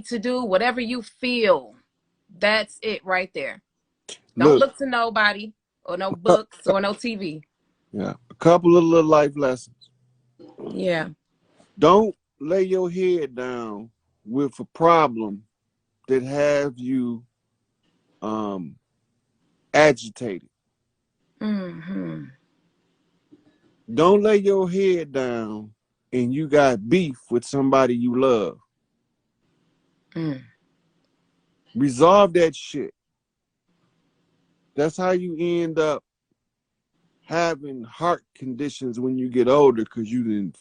to do, whatever you feel. That's it right there. Don't Look, look to nobody or no books or no TV. Yeah, a couple of little life lessons. Yeah. Don't lay your head down with a problem that have you agitated. Mm-hmm. Don't lay your head down and you got beef with somebody you love. Mm. Resolve that shit. That's how you end up having heart conditions when you get older, because you didn't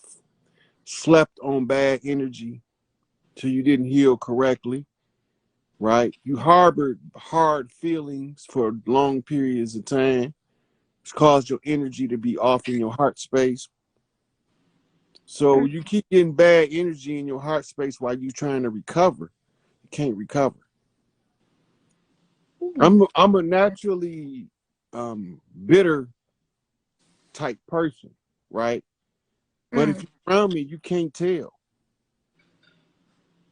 slept on bad energy till you didn't heal correctly, right? You harbored hard feelings for long periods of time. It's caused your energy to be off in your heart space. So you keep getting bad energy in your heart space while you're trying to recover. You can't recover. I'm a naturally bitter type person, right? But if you're around me, you can't tell.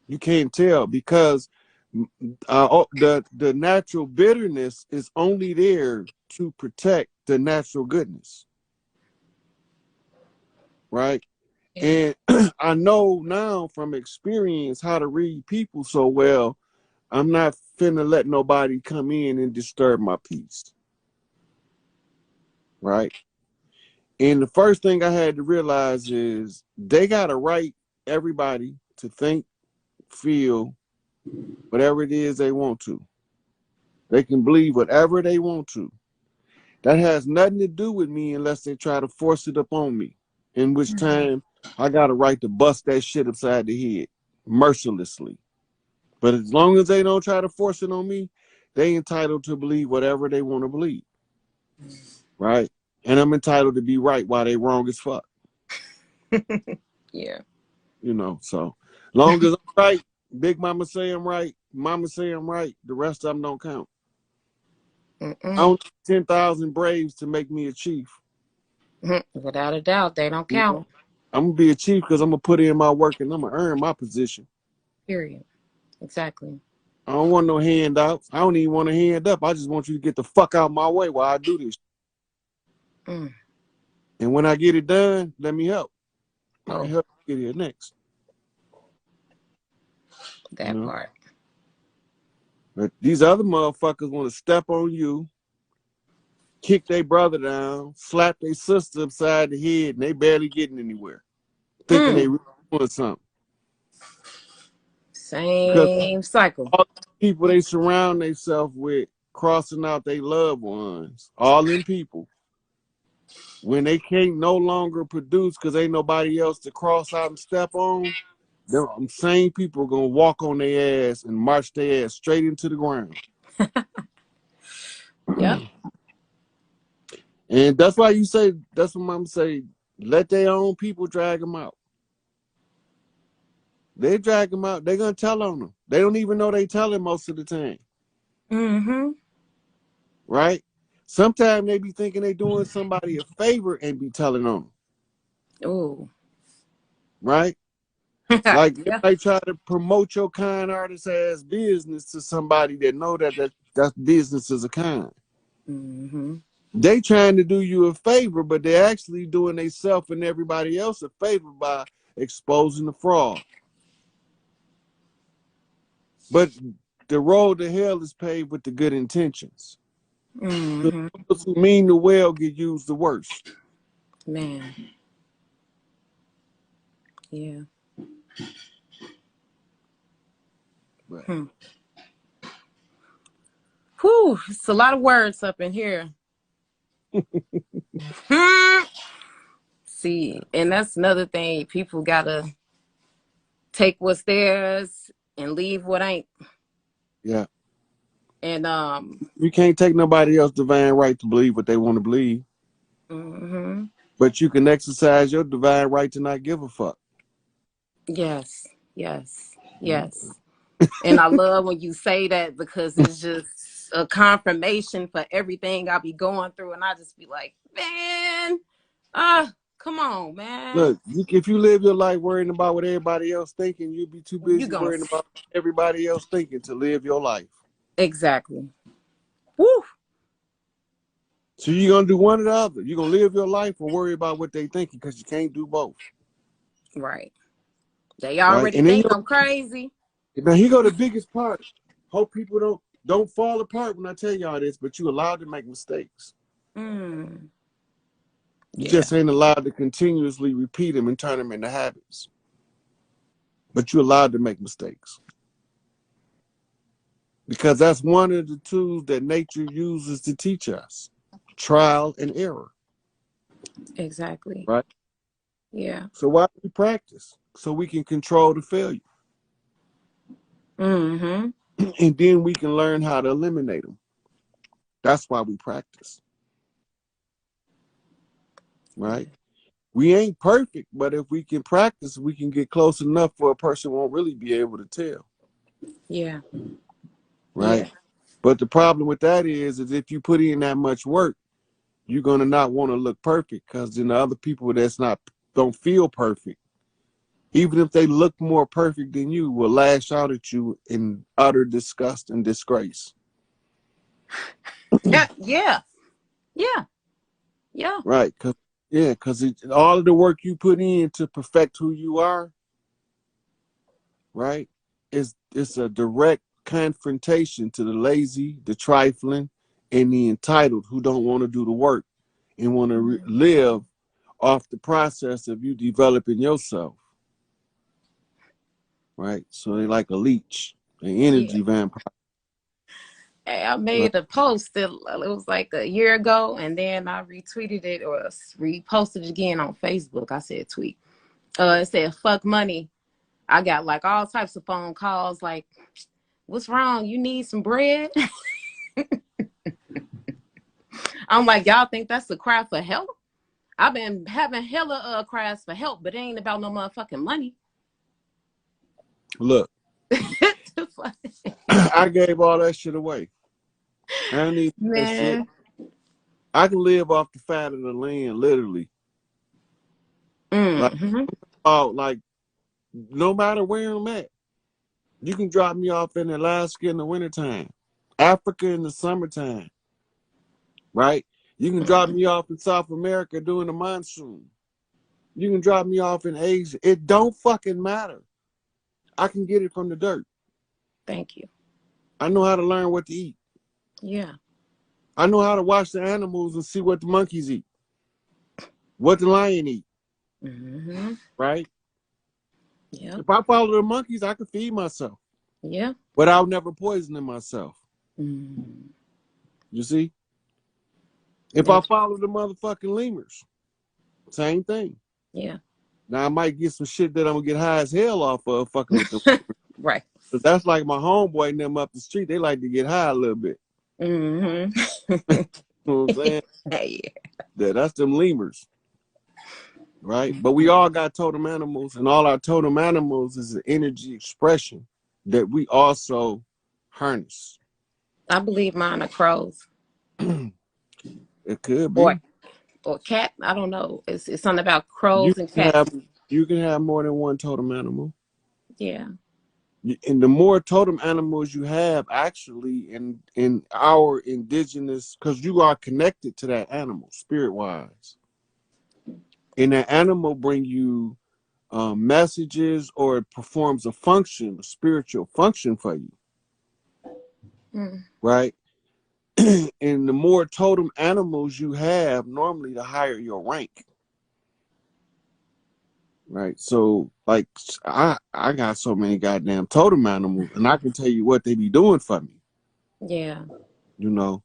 You can't tell because the natural bitterness is only there to protect the natural goodness, right? Yeah. And I know now from experience how to read people so well. I'm not finna let nobody come in and disturb my peace, right? And the first thing I had to realize is they got a right, everybody, to think, feel whatever it is they want to. They can believe whatever they want to. That has nothing to do with me unless they try to force it upon me, in which time I got a right to bust that shit upside the head mercilessly. But as long as they don't try to force it on me, they entitled to believe whatever they want to believe, right? And I'm entitled to be right while they wrong as fuck. Yeah. You know, so long as I'm right, Big Mama say I'm right, Mama say I'm right, the rest of them don't count. I don't need 10,000 Braves to make me a chief. Without a doubt, they don't count. You know? I'm going to be a chief because I'm going to put in my work and I'm going to earn my position. Period. Exactly. I don't want no handouts. I don't even want a hand up. I just want you to get the fuck out my way while I do this. And when I get it done, let me help. I'll help you get here next. That part. But these other motherfuckers want to step on you, kick their brother down, slap their sister upside the head, and they barely getting anywhere. Thinking they really doing something. Same cycle. All the people they surround themselves with, crossing out their loved ones, all them people, when they can't no longer produce because ain't nobody else to cross out and step on, them same people are going to walk on their ass and march their ass straight into the ground. Yep. And that's why you say, that's what Mama say, let their own people drag them out. They drag them out. They're going to tell on them. They don't even know they telling most of the time. Right? Sometimes they be thinking they doing somebody a favor and be telling on them. Oh. Right? Like they try to promote your kind artist ass business to somebody that know that business is a kind. They trying to do you a favor, but they're actually doing themselves and everybody else a favor by exposing the fraud. But the road to hell is paved with the good intentions. Those who mean the well get used the worst. Man. Yeah. Whew, it's a lot of words up in here. See, and that's another thing. People gotta take what's theirs and leave what ain't. Yeah. And you can't take nobody else's divine right to believe what they want to believe. But you can exercise your divine right to not give a fuck. Yes, yes, yes. And I love when you say that because it's just a confirmation for everything I be going through. And I just be like, man, Come on, man. Look, if you live your life worrying about what everybody else thinking, you'll be too You busy gonna worrying about what everybody else thinking to live your life. exactly. Woo. So you're gonna do one or the other. You're gonna live your life or worry about what they thinking, because you can't do both. Right. They Right? already And then think I'm crazy. now here go the biggest part. Hope people don't fall apart when I tell y'all this, but you're allowed to make mistakes. Mm. You Yeah. just ain't allowed to continuously repeat them and turn them into habits. But you're allowed to make mistakes. Because that's one of the tools that nature uses to teach us. Trial and error. Exactly. Right? Yeah. So why do we practice? So we can control the failure. Mm-hmm. And then we can learn how to eliminate them. That's why we practice. Right? We ain't perfect, but if we can practice, we can get close enough for a person won't really be able to tell. Yeah. Right? Yeah. But the problem with that is if you put in that much work, you're gonna not want to look perfect, because then the other people don't feel perfect, even if they look more perfect than you, will lash out at you in utter disgust and disgrace. Yeah. Yeah. Yeah. Yeah. Right? Because all of the work you put in to perfect who you are, right, it's a direct confrontation to the lazy, the trifling, and the entitled who don't want to do the work and want to live off the process of you developing yourself. Right? So they like a leech, an Yeah. energy vampire. Hey, I Right? made a post that it was like a year ago, and then I retweeted it or reposted it again on Facebook. I said tweet. It said fuck money. I got like all types of phone calls like, what's wrong? You need some bread? I'm like, y'all think that's a cry for help? I've been having hella cries for help, but it ain't about no motherfucking money. Look, I gave all that shit away. I don't need that shit. Man. I can live off the fat of the land, literally. Like, Mm-hmm. like no matter where I'm at, you can drop me off in Alaska in the wintertime, Africa in the summertime, right? You can drop me off in South America during the monsoon. You can drop me off in Asia. It don't fucking matter. I can get it from the dirt. Thank you. I know how to learn what to eat. Yeah. I know how to watch the animals and see what the monkeys eat, what the lion eat, Mm-hmm. right? Yeah. If I follow the monkeys, I can feed myself Yeah. without never poisoning myself. Mm-hmm. You see? If I follow the motherfucking lemurs, same thing. Yeah. Now I might get some shit that I'm gonna get high as hell off of fucking with them. Right. But that's like my homeboy and them up the street. They like to get high a little bit. Mm-hmm. You know what I'm saying? Yeah. That's them lemurs, right? But we all got totem animals, and all our totem animals is an energy expression that we also harness. I believe mine are crows. It could Or be. or cat. I don't know. It's something about You crows and can cats. have you can have more than one totem animal. Yeah. And the more totem animals you have, actually, in our indigenous, because you are connected to that animal spirit wise, and that animal bring you messages, or it performs a function, a spiritual function for you, Mm. right? And the more totem animals you have, normally the higher your rank, right? So like I got so many goddamn totem animals, and I can tell you what they be doing for me, Yeah. you know,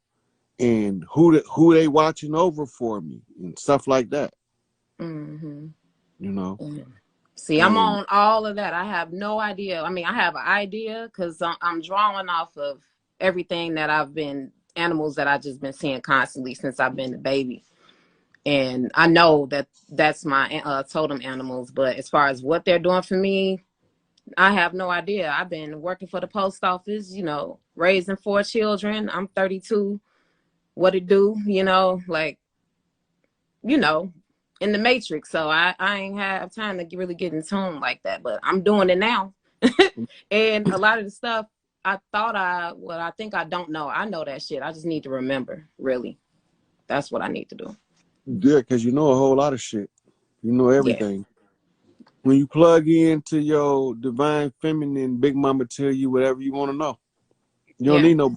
and who they watching over for me and stuff like that, Mm-hmm. you know. Mm. See, I'm And on all of that. I have no idea. I mean, I have an idea because I'm drawing off of everything that I've been animals that I just been seeing constantly since I've been a baby. And I know that that's my totem animals, but as far as what they're doing for me, I have no idea. I've been working for the post office, raising 4 children. I'm 32. What it do, like, you know, in the matrix, so I ain't have time to really get in tune like that, but I'm doing it now. And a lot of the stuff I thought I think I don't know. I know that shit. I just need to remember, really. That's what I need to do. Yeah, because you know a whole lot of shit. You know Yeah. everything. When you plug into your divine feminine, Big Mama tell you whatever you want to know. You don't Yeah. need no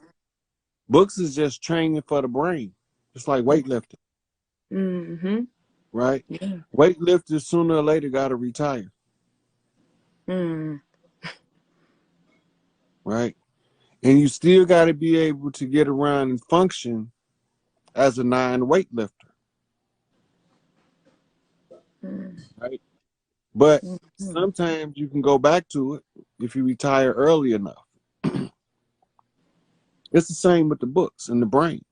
books. Is just training for the brain. It's like weightlifting, Mm-hmm. right? Yeah. Weightlifters sooner or later got to retire, Mm. right? And you still got to be able to get around and function as a non-weightlifter, Mm. right? But Mm-hmm. sometimes you can go back to it if you retire early enough. It's the same with the books and the brain,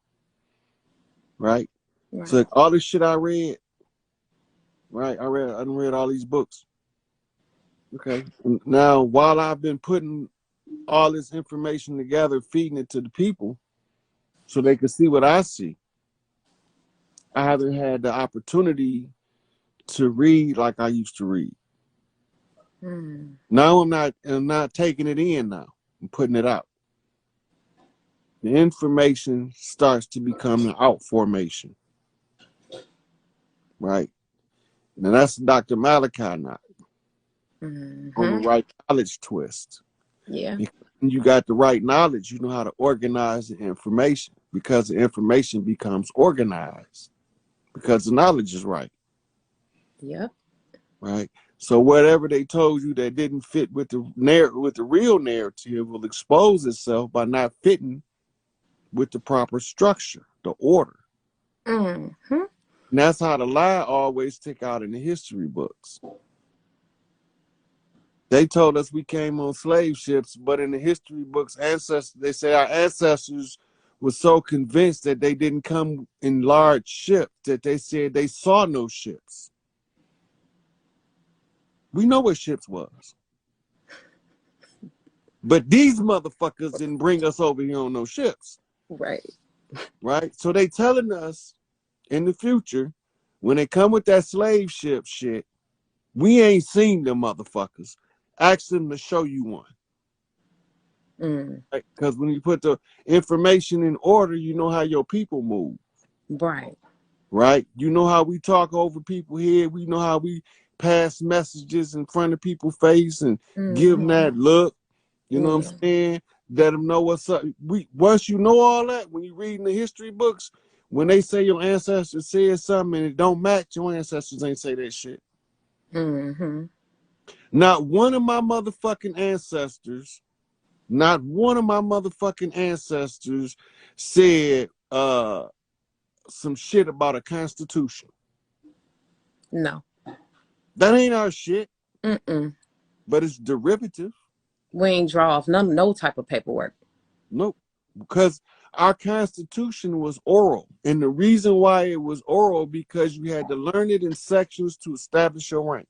right? So Right. like all this shit I read, right? I done read all these books. Okay. Now, while I've been putting all this information together, feeding it to the people so they can see what I see, I haven't had the opportunity to read like I used to read. Mm. Now I'm not taking it in now. I'm putting it out. The information starts to become an out formation, right? Now that's Dr. Malachi now on the Mm-hmm. right knowledge twist. Yeah. Because when you got the right knowledge, you know how to organize the information because the information becomes organized because the knowledge is right, Yep. right? So whatever they told you that didn't fit with the real narrative will expose itself by not fitting with the proper structure, the order. Mm-hmm. And that's how the lie always stick out in the history books. They told us we came on slave ships, but in the history books, they say our ancestors were so convinced that they didn't come in large ships that they said they saw no ships. We know what ships was. But these motherfuckers didn't bring us over here on no ships. Right. Right? So they telling us in the future, when they come with that slave ship shit, we ain't seen them motherfuckers. Ask them to show you one. Mm. Right? Because when you put the information in order, you know how your people move. Right. Right? You know how we talk over people here. We know how we pass messages in front of people's face and give them Mm-hmm. that look. You know what Yeah. I'm saying? Let them know what's up. Once you know all that, when you reading the history books, when they say your ancestors said something and it don't match, your ancestors ain't say that shit. Mm-hmm. Not one of my motherfucking ancestors, not one of my motherfucking ancestors said some shit about a constitution. No. That ain't our shit, Mm-mm. but it's derivative. We ain't draw off no type of paperwork. Nope. Because our constitution was oral. And the reason why it was oral, because you had to learn it in sections to establish your rank.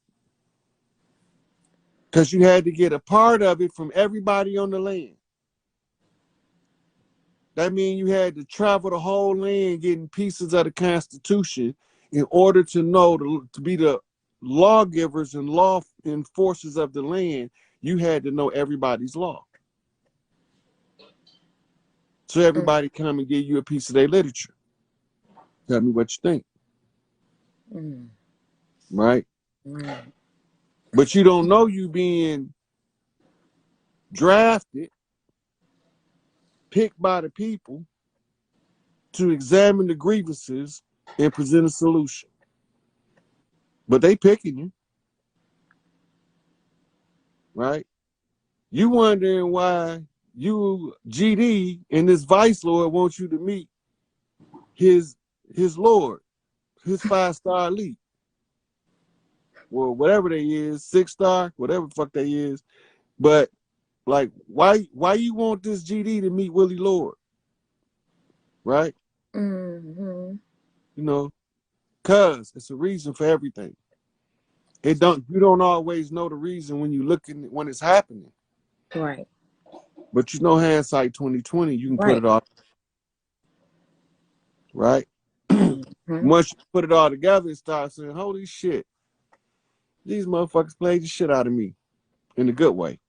Because you had to get a part of it from everybody on the land. That means you had to travel the whole land getting pieces of the constitution in order to know, to be the lawgivers and law enforcers of the land. You had to know everybody's law. So everybody come and give you a piece of their literature. Tell me what you think. Mm. Right? Right. But you don't know you being drafted, picked by the people to examine the grievances and present a solution. But they picking you, right? You wondering why you, GD, and this vice lord wants you to meet his lord, his 5-star elite. Well, whatever they is, 6-star, whatever the fuck they is. But like, why you want this GD to meet Willie Lord? Right? Mm-hmm. You know, cause it's a reason for everything. You don't always know the reason when you looking when it's happening. Right. But you know hindsight 2020, you can put Right. it off. Right? Mm-hmm. Once you put it all together and start saying, holy shit, these motherfuckers played the shit out of me in a good way.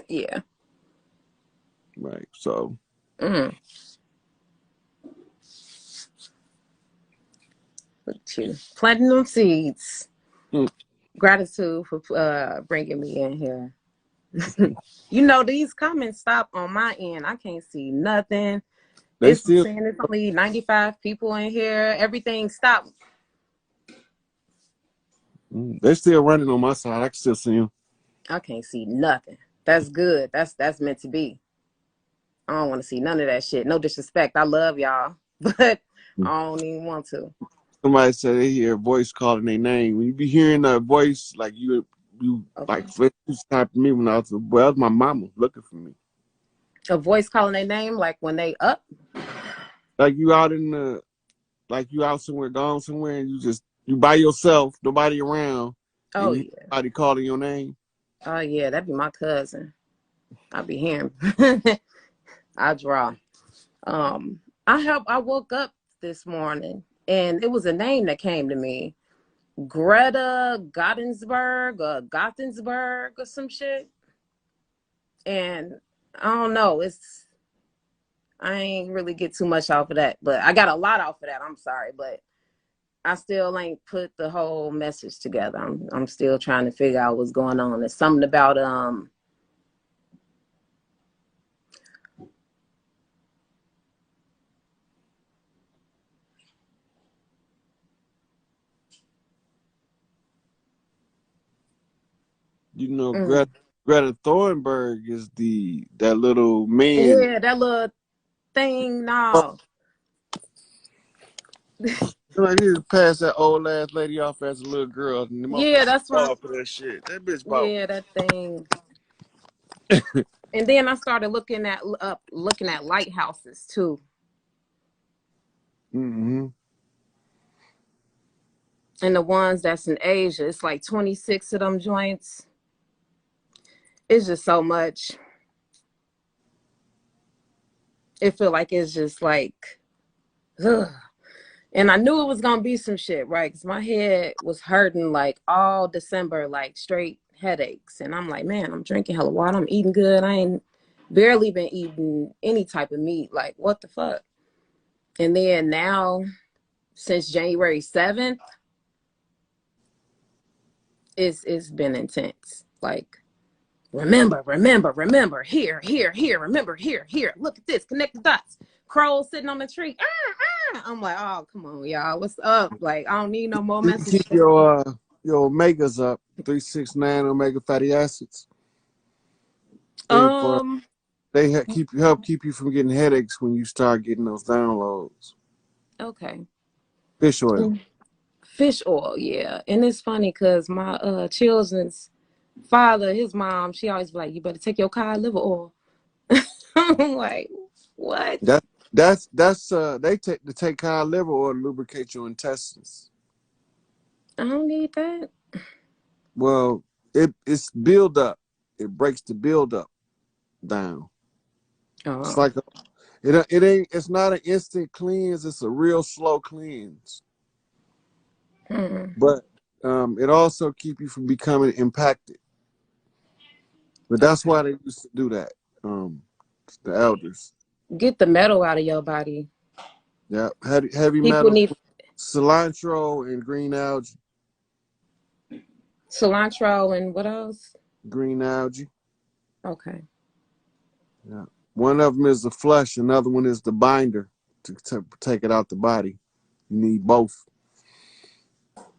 Yeah. Right. So. Look at you. Planting them seeds. Mm. Gratitude for bringing me in here. You know, these comments stop on my end. I can't see nothing. They It's still. saying it's only 95 people in here. Everything stopped. They're still running on my side. I can still see them. I can't see nothing. That's good. That's meant to be. I don't want to see none of that shit. No disrespect. I love y'all, but I don't even want to. Somebody said they hear a voice calling their name. When you be hearing a voice like you Okay. like for instance, type of me when I was well, that was my mama looking for me. A voice calling their name, like when they up. Like you out in the, like you out somewhere, gone somewhere, and you by yourself, nobody around, Oh and you yeah. somebody calling your name. Oh yeah, that'd be my cousin. I'll be hearing. I draw. I woke up this morning and it was a name that came to me. Greta Gottensberg or some shit. And I don't know, I ain't really get too much off of that, but I got a lot off of that. I'm sorry, but I still ain't put the whole message together. I'm still trying to figure out what's going on. It's something about You know, Greta Thornburg is that little man. yeah, that little thing now. Like he just passed that old ass lady off as a little girl, and the Yeah, motherfucker that's right. bought for that shit. That bitch bought. Yeah, that thing. And then I started looking at lighthouses too. Mm-hmm. And the ones that's in Asia, it's like 26 of them joints. It's just so much. It feel like it's just like, ugh. And I knew it was gonna be some shit, right? Because my head was hurting like all December, like straight headaches. And I'm like, man, I'm drinking hella water. I'm eating good. I ain't barely been eating any type of meat. Like, what the fuck? And then now, since January 7th, it's been intense. Like, remember, here, remember, here. Look at this, connect the dots. Crows sitting on the tree. I'm like, oh, come on, y'all. What's up? Like, I don't need no more You messages. keep your omegas up, 369 omega fatty acids. Um, They help keep you from getting headaches when you start getting those downloads. okay. Fish oil. Fish oil, yeah. And it's funny because my children's father, his mom, she always be like, you better take your cod liver oil. I'm like, what? They take cod liver oil to lubricate your intestines. I don't need that. Well, it's build up. It breaks the build up down. It's Oh. like it's not an instant cleanse. It's a real slow cleanse. But it also keep you from becoming impacted. But that's why they used to do that. The elders. Get the metal out of your body. Yeah, heavy People metal, need cilantro, and green algae. cilantro and what else? Green algae. Okay. Yeah. One of them is the flesh. Another one is the binder to take it out the body. You need both.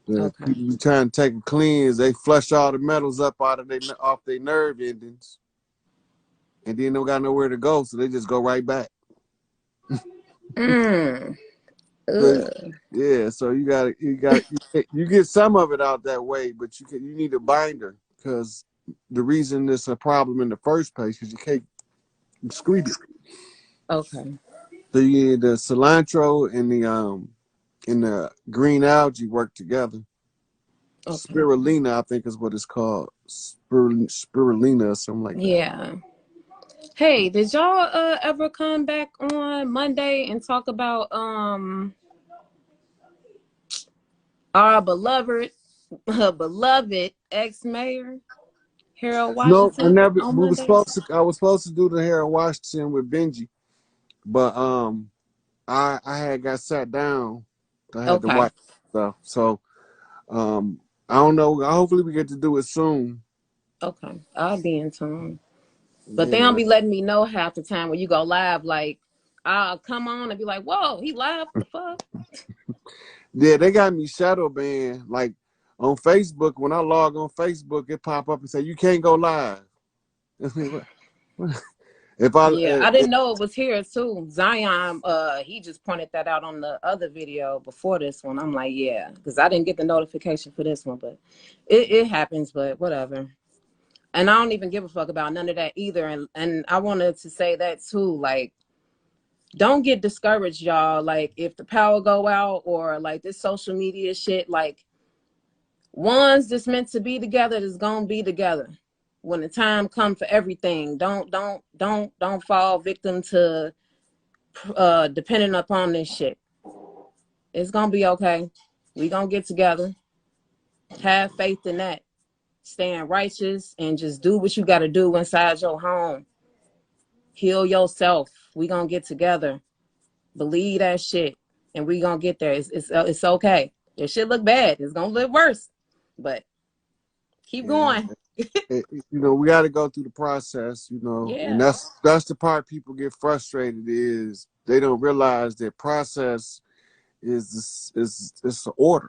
Okay. People trying to take a cleanse, they flush all the metals up off their nerve endings, and then they got nowhere to go, so they just go right back. So, yeah, so you get some of it out that way, but you need a binder because the reason it's a problem in the first place is you can't excrete it. Okay. So you need the cilantro and the green algae work together. Okay. Spirulina, I think is what it's called. Spirulina or something like that. Yeah. Hey, did y'all ever come back on Monday and talk about Our beloved ex-mayor, Harold No, I Washington, never. on We were Monday. supposed to. I was supposed to do the hair in Washington with Benji, but I had got sat down. I had to Okay. watch stuff. So I don't know. Hopefully we get to do it soon. Okay. I'll be in time. But they don't Yeah. be letting me know half the time when you go live. Like, I'll come on and be like, whoa, he live? What the fuck? Yeah, they got me shadow banned. Like on Facebook, when I log on Facebook, it pop up and say you can't go live. if I Yeah, I didn't know it was here too. Zion, he just pointed that out on the other video before this one. I'm like, yeah, because I didn't get the notification for this one, but it happens, but whatever. And I don't even give a fuck about none of that either. And I wanted to say that too, like, don't get discouraged, y'all. Like, if the power go out or like this social media shit, like, ones that's meant to be together is gonna be together when the time come for everything. Don't fall victim to depending upon this shit. It's gonna be okay. We gonna get together. Have faith in that. Staying righteous and just do what you gotta do inside your home. Heal yourself. We gonna get together. Believe that shit, and we gonna get there. It's okay. It should look bad. It's gonna look worse, but keep yeah, going. we got to go through the process, and Yeah. that's the part people get frustrated is they don't realize that process is it's an order.